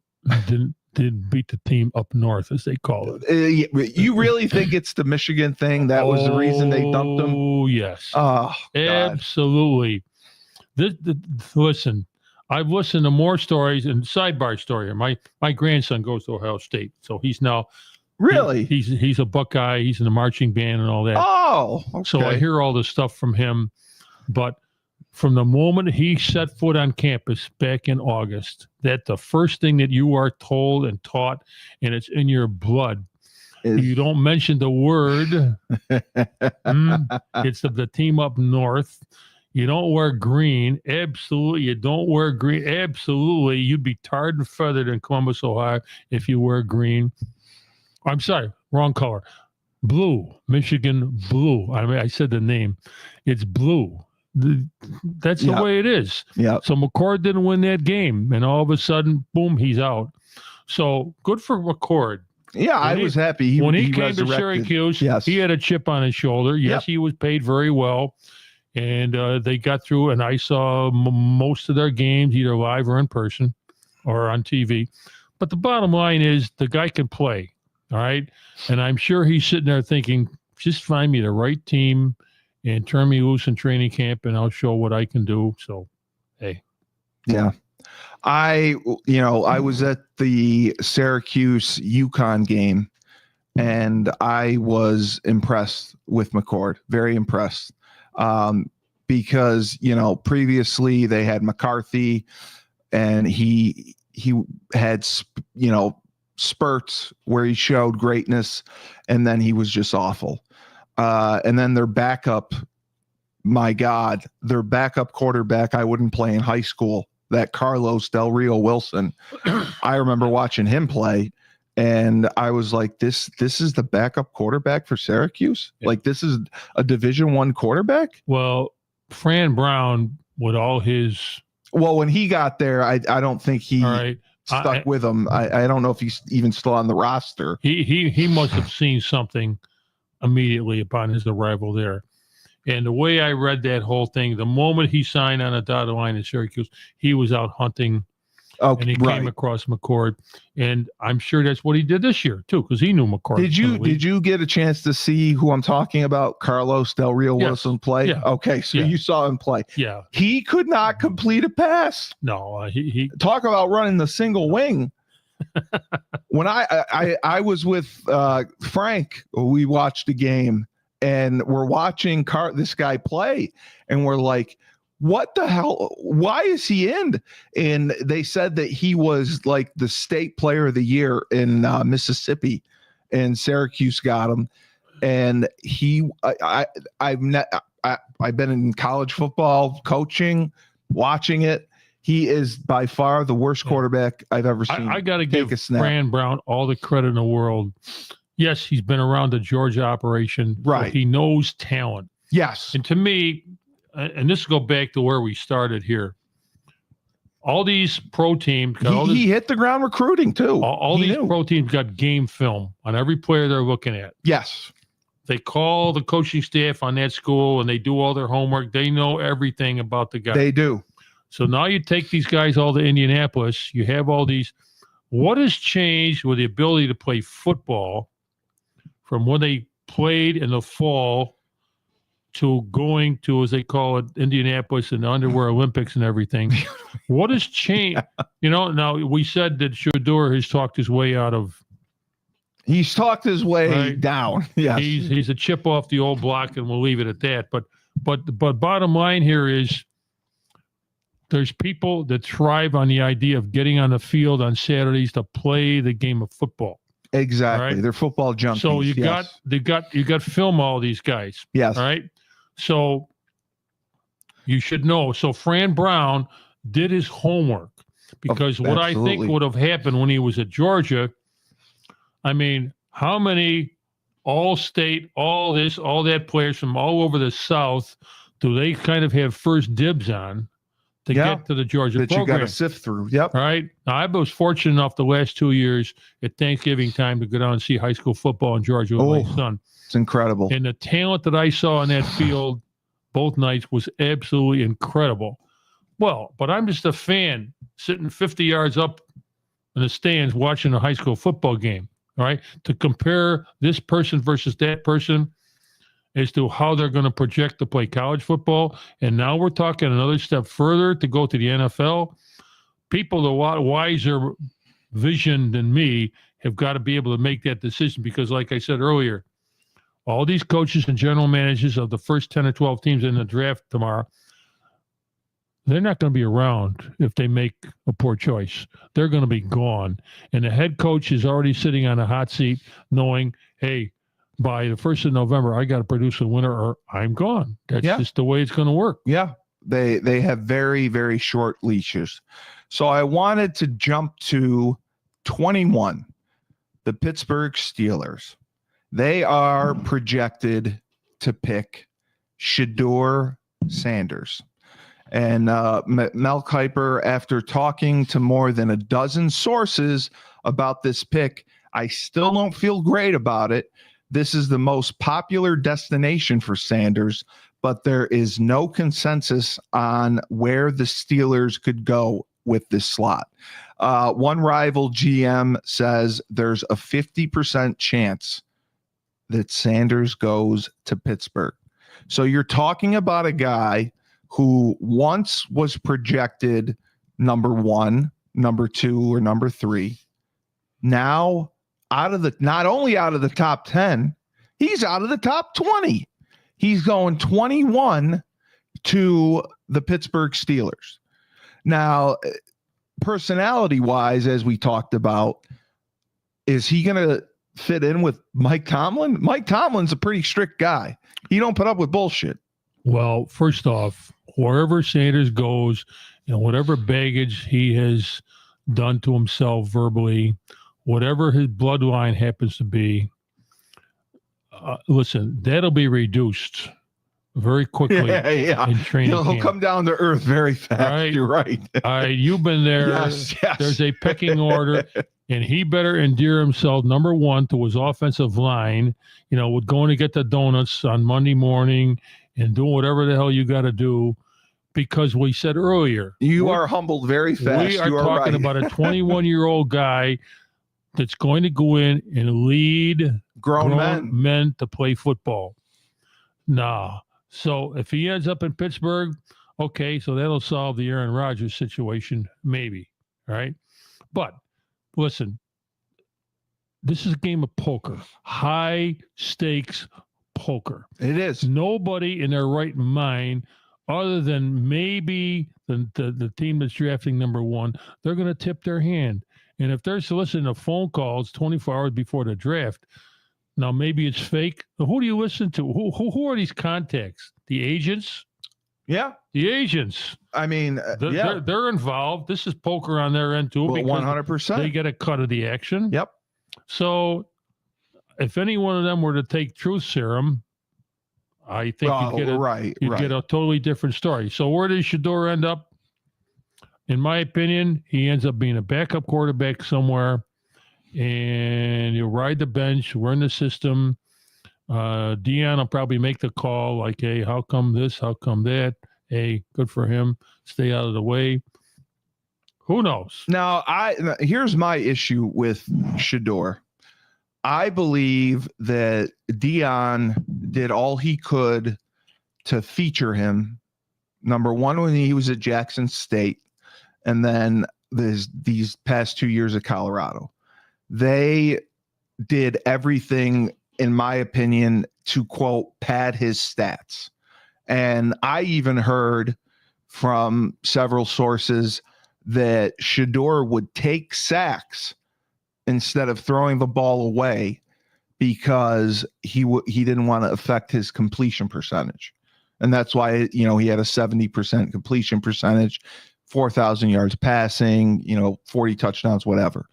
Didn't beat the team up north, as they call it. You really think it's the Michigan thing? That was the reason they dumped him? Oh, yes. Oh, absolutely. Listen, I've listened to more stories, and sidebar story. My grandson goes to Ohio State, so he's now really he's a Buckeye. He's in the marching band and all that. Oh, okay. So I hear all this stuff from him, but from the moment he set foot on campus back in August, that the first thing that you are told and taught, and it's in your blood, you don't mention the word. It's the team up north. You don't wear green. Absolutely. You don't wear green. Absolutely. You'd be tarred and feathered in Columbus, Ohio, if you wear green. I'm sorry. Wrong color. Blue. Michigan blue. I mean, I said the name. It's blue. That's the way it is. Yeah. So McCord didn't win that game, and all of a sudden, boom, he's out. So good for McCord. Yeah, I was happy. When he came to Syracuse, he had a chip on his shoulder. Yes, he was paid very well, and they got through. And I saw most of their games, either live or in person or on TV. But the bottom line is the guy can play, all right? And I'm sure he's sitting there thinking, just find me the right team and turn me loose in training camp, and I'll show what I can do. So, hey. Yeah. I was at the Syracuse UConn game, and I was impressed with McCord, very impressed. Because, previously they had McCarthy, and he had, spurts where he showed greatness, and then he was just awful. And then their backup, my God, their backup quarterback I wouldn't play in high school, that Carlos Del Rio Wilson. I remember watching him play, and I was like, this is the backup quarterback for Syracuse? Yeah. Like, this is a Division I quarterback? Well, Fran Brown, with all his... Well, when he got there, I don't think he... stuck with him. I don't know if he's even still on the roster. He must have seen something immediately upon his arrival there. And the way I read that whole thing, the moment he signed on a dotted line in Syracuse, he was out hunting. And he came across McCord. And I'm sure that's what he did this year, too, because he knew McCord. Did you get a chance to see who I'm talking about, Carlos Del Rio Wilson, play? Yeah. Okay, so you saw him play. Yeah. He could not complete a pass. No. He talk about running the single wing. When I was with Frank, we watched a game, and we're watching this guy play, and we're like, what the hell? Why is he in? And they said that he was like the state player of the year in Mississippi, and Syracuse got him. And I've been in college football coaching, watching it. He is by far the worst quarterback I've ever seen. I got to give a snap. Fran Brown all the credit in the world. Yes, he's been around the Georgia operation. Right. So he knows talent. Yes. And to me, and this will go back to where we started here. All these pro teams got he hit the ground recruiting too. All these pro teams got game film on every player they're looking at. Yes. They call the coaching staff on that school and they do all their homework. They know everything about the guy. They do. So now you take these guys all to Indianapolis. You have all these. What has changed with the ability to play football from when they played in the fall to going to, as they call it, Indianapolis and the Underwear Olympics and everything? What has changed? Now we said that Shador has talked his way out of. He's talked his way down. Yes. He's a chip off the old block, and we'll leave it at that. But bottom line here is there's people that thrive on the idea of getting on the field on Saturdays to play the game of football. Exactly. Right? They're football junkies. So you got film all these guys. Yes. All right. So you should know. So Fran Brown did his homework, because what I think would have happened when he was at Georgia, I mean, how many all-state, all that players from all over the South do they kind of have first dibs on to get to the Georgia program? You got to sift through. Yep. All right. Now, I was fortunate enough the last 2 years at Thanksgiving time to go down and see high school football in Georgia with my son. It's incredible. And the talent that I saw on that field both nights was absolutely incredible. Well, but I'm just a fan sitting 50 yards up in the stands watching a high school football game. All right. To compare this person versus that person as to how they're going to project to play college football. And now we're talking another step further to go to the NFL. People a lot wiser vision than me have got to be able to make that decision, because like I said earlier, all these coaches and general managers of the first 10 or 12 teams in the draft tomorrow, they're not going to be around if they make a poor choice. They're going to be gone. And the head coach is already sitting on a hot seat knowing, hey, by the 1st of November, I got to produce a winner or I'm gone. That's just the way it's going to work. Yeah. They have very, very short leashes. So I wanted to jump to 21, the Pittsburgh Steelers. They are projected to pick Shador Sanders. And Mel Kiper, after talking to more than a dozen sources about this pick, I still don't feel great about it. This is the most popular destination for Sanders, but there is no consensus on where the Steelers could go with this slot. One rival GM says there's a 50% chance that Sanders goes to Pittsburgh. So you're talking about a guy who once was projected number 1, number 2, or number 3. Now, not only out of the top 10, he's out of the top 20. He's going 21 to the Pittsburgh Steelers. Now, personality-wise, as we talked about, is he going to fit in with Mike Tomlin? Mike Tomlin's a pretty strict guy. He don't put up with bullshit. Well, first off, wherever Sanders goes and whatever baggage he has done to himself verbally, whatever his bloodline happens to be, listen, that'll be reduced very quickly in training camp. He'll come down to earth very fast. Right? You're right. You've been there. Yes. There's a pecking order, and he better endear himself, number one, to his offensive line, with going to get the donuts on Monday morning and doing whatever the hell you got to do. Because we said earlier, you are humbled very fast. We are talking about a 21-year-old guy that's going to go in and lead grown men to play football. Nah. So if he ends up in Pittsburgh, okay, so that'll solve the Aaron Rodgers situation, maybe. All right. But listen, this is a game of poker, high stakes poker. It is. Nobody in their right mind, other than maybe the team that's drafting number 1, they're going to tip their hand. And if they're soliciting a phone calls 24 hours before the draft, Now, maybe it's fake. But who do you listen to? Who are these contacts? The agents? Yeah. The agents. I mean, They're involved. This is poker on their end, too. Well, because 100%. They get a cut of the action. Yep. So if any one of them were to take truth serum, I think you'd get a totally different story. So where does Shador end up? In my opinion, he ends up being a backup quarterback somewhere, and he'll ride the bench. We're in the system. Dion will probably make the call like, hey, how come this? How come that? Hey, good for him. Stay out of the way. Who knows? Now, here's my issue with Shador. I believe that Dion did all he could to feature him. Number one, when he was at Jackson State, and then these past 2 years at Colorado. They did everything, in my opinion, to, quote, pad his stats. And I even heard from several sources that Shador would take sacks instead of throwing the ball away because he didn't want to affect his completion percentage. And that's why, he had a 70% completion percentage, 4,000 yards passing, 40 touchdowns, whatever.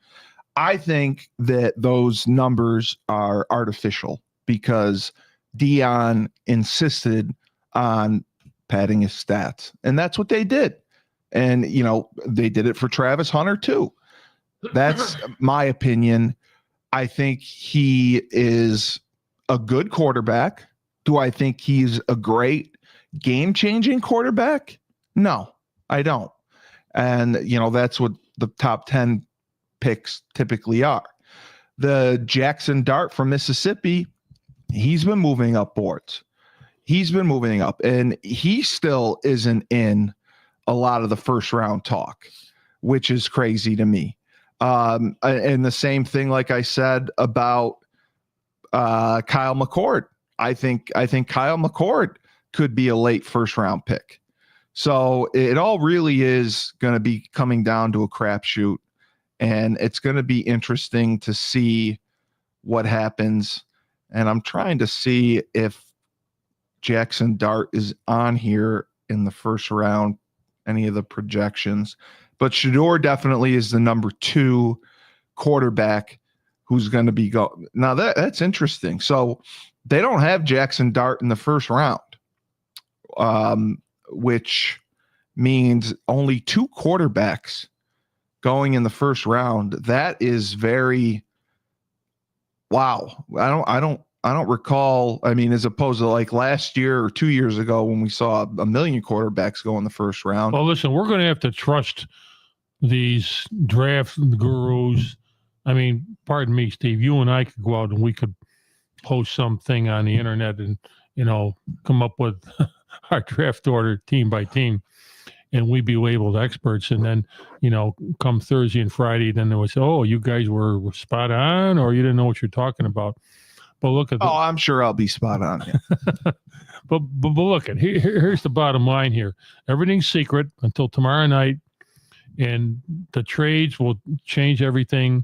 I think that those numbers are artificial because Dion insisted on padding his stats, and that's what they did. And, they did it for Travis Hunter too. That's my opinion. I think he is a good quarterback. Do I think he's a great game-changing quarterback? No, I don't. And, that's what the top 10 picks typically are. The Jackson Dart from Mississippi, he's been moving up boards. He's been moving up, and he still isn't in a lot of the first round talk, which is crazy to me. And the same thing, like I said about Kyle McCord. I think Kyle McCord could be a late first round pick. So it all really is going to be coming down to a crapshoot, and it's going to be interesting to see what happens. And I'm trying to see if Jackson Dart is on here in the first round, any of the projections. But Shador definitely is the number 2 quarterback who's going to be go. Now that's interesting. So they don't have Jackson Dart in the first round, which means only 2 quarterbacks going in the first round. That is very wow. I don't recall. I mean, as opposed to like last year or 2 years ago when we saw a million quarterbacks go in the first round. Well, listen, we're going to have to trust these draft gurus. I mean, pardon me, Steve, you and I could go out and we could post something on the internet and, come up with our draft order team by team, and we'd be labeled experts. And then, come Thursday and Friday, then they would say, oh, you guys were spot on, or you didn't know what you're talking about. But look at I'm sure I'll be spot on. Yeah. but look at here's the bottom line here. Everything's secret until tomorrow night, and the trades will change everything.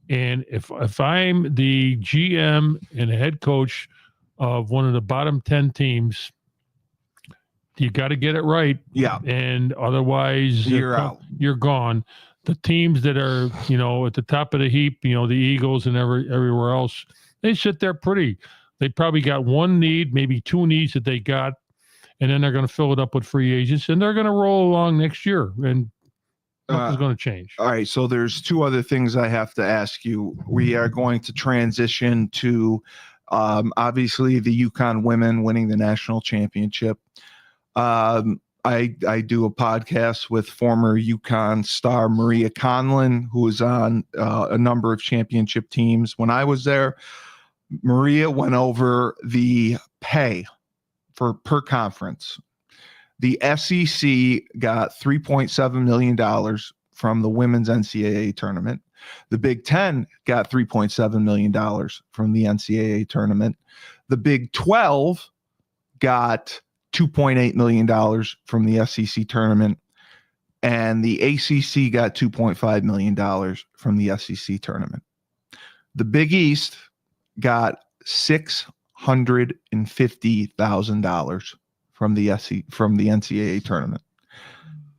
And if I'm the GM and the head coach of one of the bottom 10 teams, you got to get it right. Yeah. And otherwise you're out. You're gone. The teams that are, at the top of the heap, the Eagles and everywhere else, they sit there pretty. They probably got one need, maybe 2 needs that they got, and then they're going to fill it up with free agents, and they're going to roll along next year, and nothing's going to change. All right, so there's 2 other things I have to ask you. We are going to transition to obviously the UConn women winning the national championship. I do a podcast with former UConn star Maria Conlon, who was on a number of championship teams when I was there. Maria went over the pay per conference. The SEC got $3.7 million from the women's NCAA tournament. The Big Ten got $3.7 million from the NCAA tournament. The Big 12 got $2.8 million from the SEC tournament, and the ACC got $2.5 million from the SEC tournament. The Big East got $650,000 from the NCAA tournament.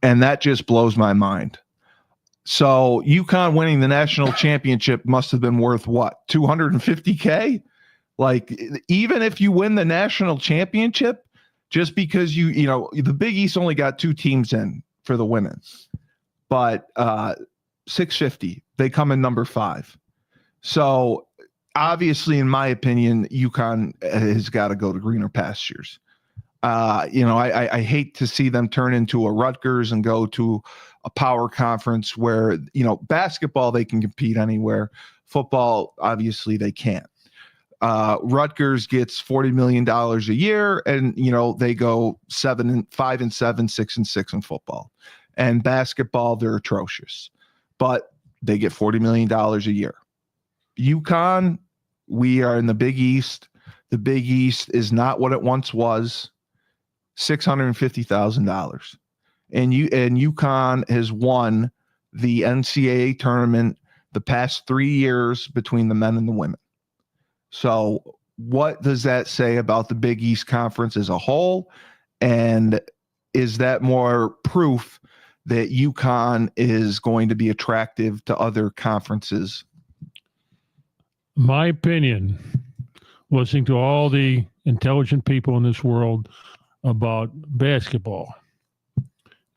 And that just blows my mind. So UConn winning the national championship must have been worth what? $250K? Like, even if you win the national championship, just because you know, the Big East only got 2 teams in for the women's, but 650, they come in number 5. So obviously, in my opinion, UConn has got to go to greener pastures. You know, I hate to see them turn into a Rutgers and go to a power conference where, you know, basketball, they can compete anywhere. Football, obviously, they can't. Rutgers gets $40 million a year, and, you know, they go 5-7, 6-6 in football. And basketball, they're atrocious, but they get $40 million a year. UConn, we are in the Big East. The Big East is not what it once was. $650,000. And UConn has won the NCAA tournament the past 3 years between the men and the women. So what does that say about the Big East Conference as a whole? And is that more proof that UConn is going to be attractive to other conferences? My opinion, listening to all the intelligent people in this world about basketball,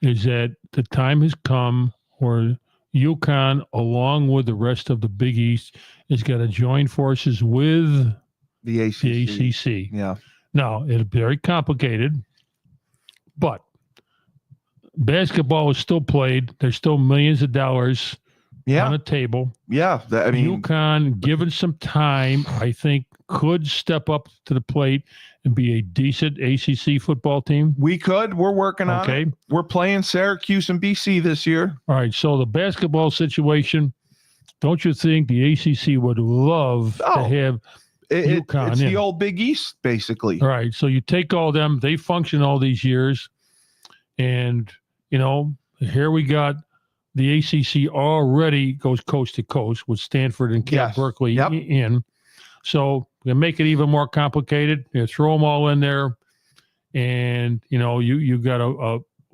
is that the time has come where UConn, along with the rest of the Big East, is going to join forces with the ACC. Yeah. Now, it's very complicated, but basketball is still played. There's still millions of dollars on the table. Yeah. I mean, UConn, given some time, I think could step up to the plate and be a decent ACC football team. We could. We're working on it. We're playing Syracuse and BC this year. All right. So the basketball situation, don't you think the ACC would love to have UConn it's the old Big East, basically. All right. So you take all them, they function all these years, and, you know, here we got the ACC already goes coast to coast with Stanford and Cal Berkeley in. So we make it even more complicated. You throw them all in there, and, you know, you got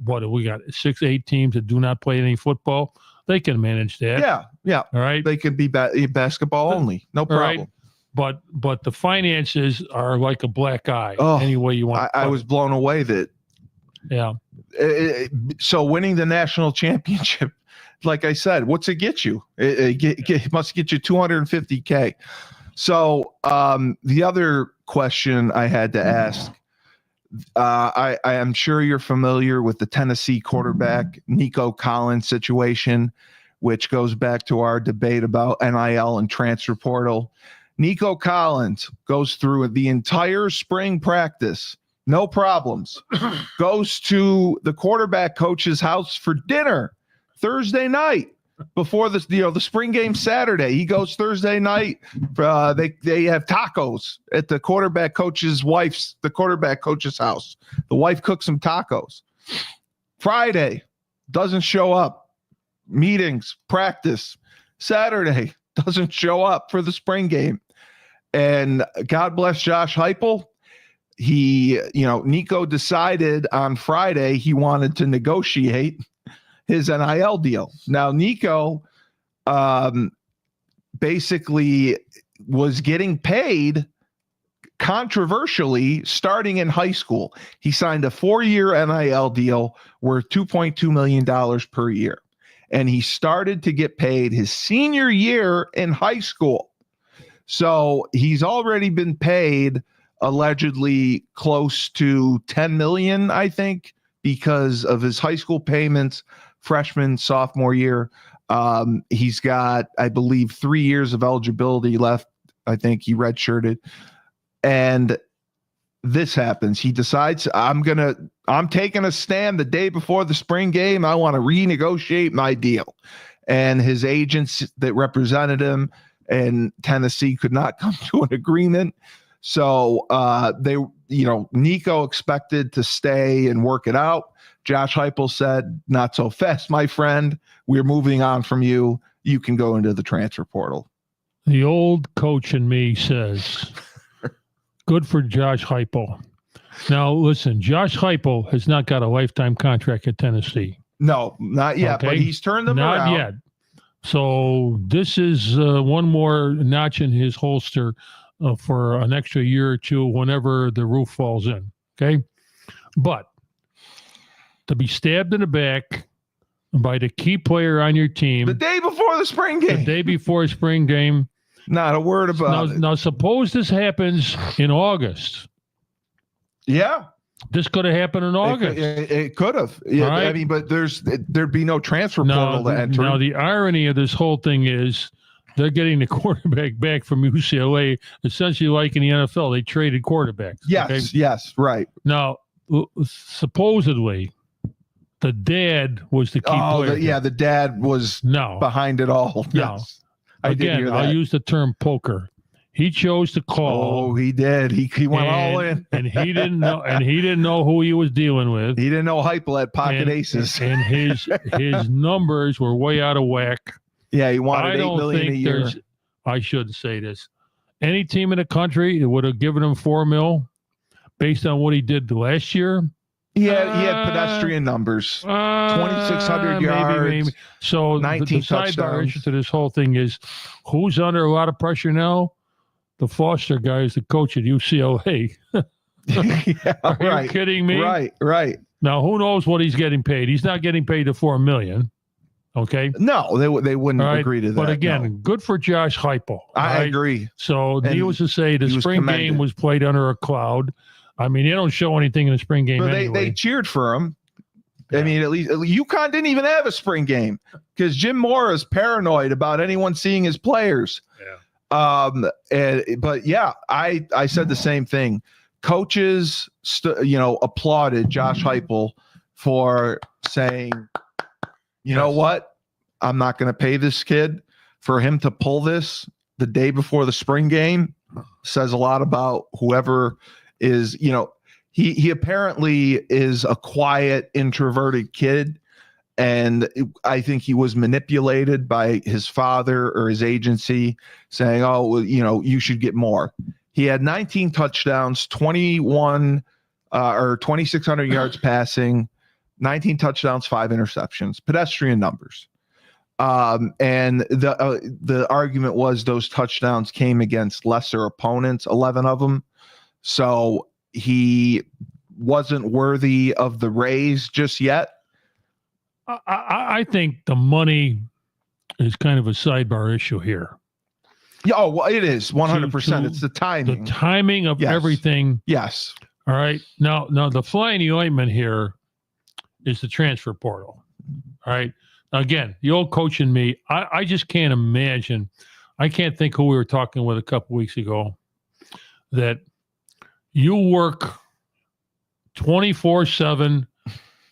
we got 6-8 teams that do not play any football. They can manage that. Yeah. All right. They could be basketball only. No problem. Right. But the finances are like a black eye. Any way you want. I was blown away that. Yeah. So winning the national championship, like I said, what's it get you? It must get you $250K. So the other question I had to ask, I am sure you're familiar with the Tennessee quarterback Nico Collins situation, which goes back to our debate about NIL and transfer portal. Nico Collins goes through the entire spring practice, no problems, goes to the quarterback coach's house for dinner Thursday night. Before this, you know, the spring game Saturday, he goes Thursday night. They have tacos at the quarterback coach's house. The wife cooks some tacos. Friday, doesn't show up. Meetings, practice. Saturday, doesn't show up for the spring game. And God bless Josh Heupel. Nico decided on Friday he wanted to negotiate his NIL deal. Now, Nico basically was getting paid controversially starting in high school. He signed a 4-year NIL deal worth $2.2 million per year. And he started to get paid his senior year in high school. So he's already been paid allegedly close to $10 million, I think, because of his high school payments. Freshman, sophomore year. He's got, I believe, 3 years of eligibility left. I think he redshirted. And this happens. He decides, I'm taking a stand the day before the spring game. I want to renegotiate my deal. And his agents that represented him in Tennessee could not come to an agreement. So Nico expected to stay and work it out. Josh Heupel said, not so fast, my friend. We're moving on from you. You can go into the transfer portal. The old coach in me says, Good for Josh Heupel. Now, listen, Josh Heupel has not got a lifetime contract at Tennessee. No, not yet, Okay? but he's turned them around. Not yet. So this is one more notch in his holster for an extra year or two whenever the roof falls in. Okay? But to be stabbed in the back by the key player on your team The day before the spring game. the day before spring game. Not a word about it. Now, suppose this happens in August. Yeah. This could have happened in August. It could have. Yeah, Right. I mean, but there'd be no transfer portal to enter. Now, the irony of this whole thing is they're getting the quarterback back from UCLA, essentially like in the NFL. They traded quarterbacks. Yes, yes, right. Now, supposedly, the dad was the key player. The dad was behind it all. No. Yes. I did hear that. I'll use the term poker. He chose to call. Oh, he did. He went all in. And he didn't know. And he didn't know who he was dealing with. He didn't know Heupel had pocket aces. And his numbers were way out of whack. Yeah, he wanted $8 million a year. I shouldn't say this. Any team in the country would have given him $4 million based on what he did last year. He had pedestrian numbers. 2,600 yards. Maybe. So 19 the sidebar touchdowns. issue to this whole thing is who's under a lot of pressure now? The Foster guy is the coach at UCLA. Are you kidding me? Right. Now, who knows what he's getting paid? He's not getting paid the $4 million. Okay. No, they wouldn't agree to that. But again, good for Josh Heupel. I agree. So needless to say, the spring game was played under a cloud. I mean, they don't show anything in the spring game anyway. They cheered for him. I mean, at least UConn didn't even have a spring game because Jim Mora is paranoid about anyone seeing his players. Yeah. But yeah, I said the same thing. Coaches, applauded Josh Heupel for saying, you know what? I'm not going to pay this kid. For him to pull this the day before the spring game says a lot about whoever is, he apparently is a quiet, introverted kid. And I think he was manipulated by his father or his agency saying, oh, well, you should get more. He had 19 touchdowns, 2,600 yards passing, 19 touchdowns, 5 interceptions, pedestrian numbers. And the argument was those touchdowns came against lesser opponents, 11 of them. So he wasn't worthy of the raise just yet. I think the money is kind of a sidebar issue here. Yeah, well, it is 100%. It's the timing. The timing of everything. Yes. All right. Now the fly in the ointment here is the transfer portal. All right. Now, again, the old coach in me, I just can't imagine. I can't think who we were talking with a couple weeks ago that you work 24/7,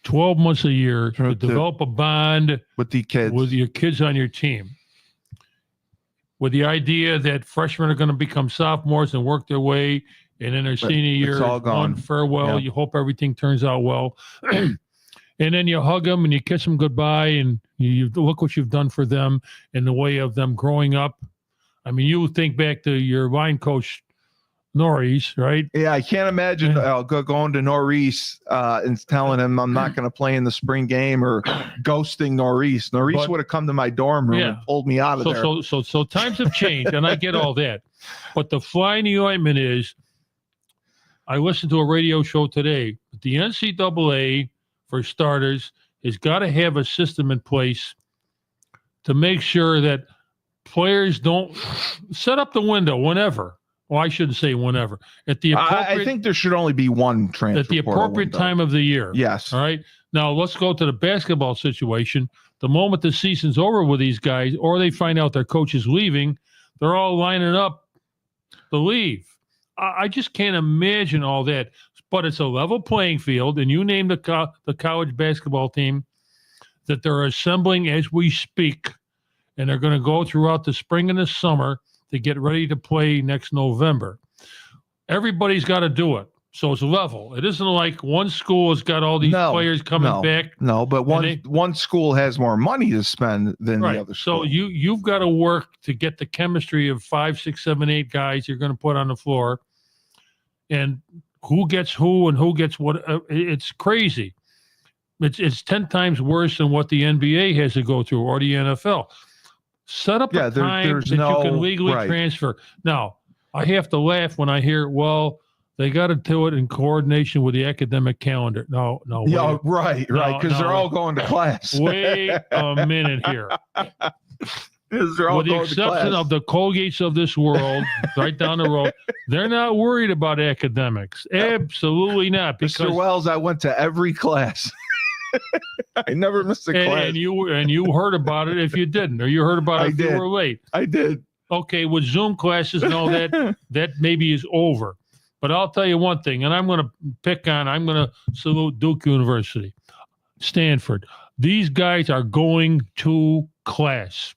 12 months a year to develop a bond with the kids, with your kids on your team, with the idea that freshmen are going to become sophomores and work their way, and in their senior year, it's all gone. Farewell. Yeah. You hope everything turns out well. And then you hug them and you kiss them goodbye, and you look what you've done for them in the way of them growing up. I mean, you think back to your line coach, Norris, right? Yeah, I can't imagine going to Norris and telling him I'm not going to play in the spring game or ghosting Norris. Norris would have come to my dorm room and pulled me out of there. So times have changed, and I get all that. But the fly in the ointment is, I listened to a radio show today. The NCAA, for starters, has got to have a system in place to make sure that players don't set up the window whenever. Well, I shouldn't say whenever. At the I think there should only be one transfer at the appropriate time of the year. Yes. All right. Now let's go to the basketball situation. The moment the season's over with these guys, or they find out their coach is leaving, they're all lining up to leave. I just can't imagine all that. But it's a level playing field, and you name the college basketball team that they're assembling as we speak, and they're going to go throughout the spring and the summer to get ready to play next November. Everybody's got to do it. So it's level. It isn't like one school has got all these players coming back. No, but one school has more money to spend than the other school. So you've got to work to get the chemistry of 5, 6, 7, 8 guys you're going to put on the floor and who gets who and who gets what. It's crazy. It's 10 times worse than what the NBA has to go through or the NFL. Set up a time that you can legally transfer. Now, I have to laugh when I hear, well, they got to do it in coordination with the academic calendar. No. Yeah, right. Because they're all going to class. Wait a minute here. With the exception of the Colgates of this world, right down the road, they're not worried about academics. Absolutely not. Because, Mr. Wells, I went to every class. I never missed a class. And you heard about it if you didn't, or you heard about it if you were late. I did. Okay, with Zoom classes and all that maybe is over. But I'll tell you one thing, and I'm going to salute Duke University, Stanford. These guys are going to class.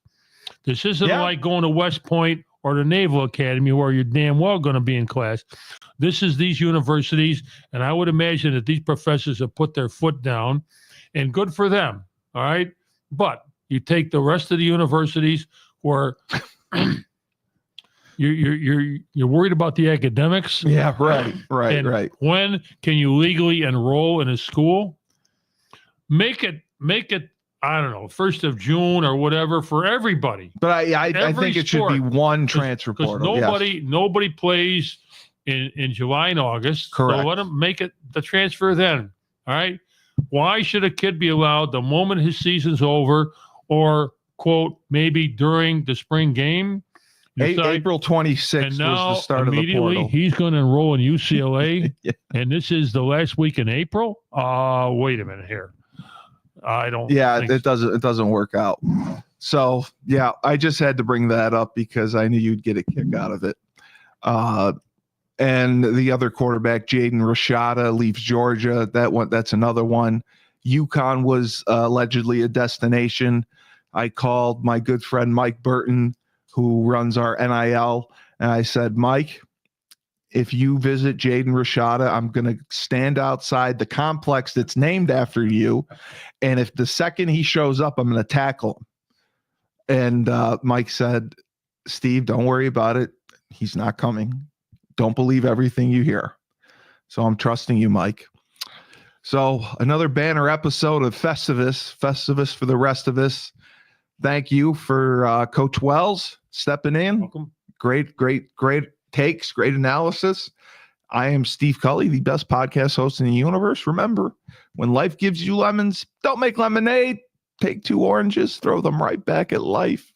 This isn't like going to West Point or the Naval Academy where you're damn well going to be in class. This is these universities, and I would imagine that these professors have put their foot down, and good for them, all right? But you take the rest of the universities where you're worried about the academics. Yeah, right. When can you legally enroll in a school? Make it I don't know, 1st of June or whatever for everybody. But I think it should be one transfer portal. Nobody plays in July and August. Correct. So let them make it the transfer then. All right. Why should a kid be allowed the moment his season's over, or quote, maybe during the spring game? April 26th was the start of the portal. He's going to enroll in UCLA, and this is the last week in April. Wait a minute here. I don't. Yeah, it doesn't work out. So yeah, I just had to bring that up because I knew you'd get a kick out of it. And the other quarterback, Jaden Rashada, leaves Georgia. That's another one. UConn was allegedly a destination. I called my good friend Mike Burton, who runs our NIL, and I said, Mike, if you visit Jaden Rashada, I'm going to stand outside the complex that's named after you. And if the second he shows up, I'm going to tackle him. And Mike said, Steve, don't worry about it. He's not coming. Don't believe everything you hear. So I'm trusting you, Mike. So another banner episode of Festivus for the rest of us. Thank you for Coach Wells stepping in. Welcome. Great takes, great analysis. I am Steve Cully, the best podcast host in the universe. Remember, when life gives you lemons, don't make lemonade. Take 2 oranges, throw them right back at life.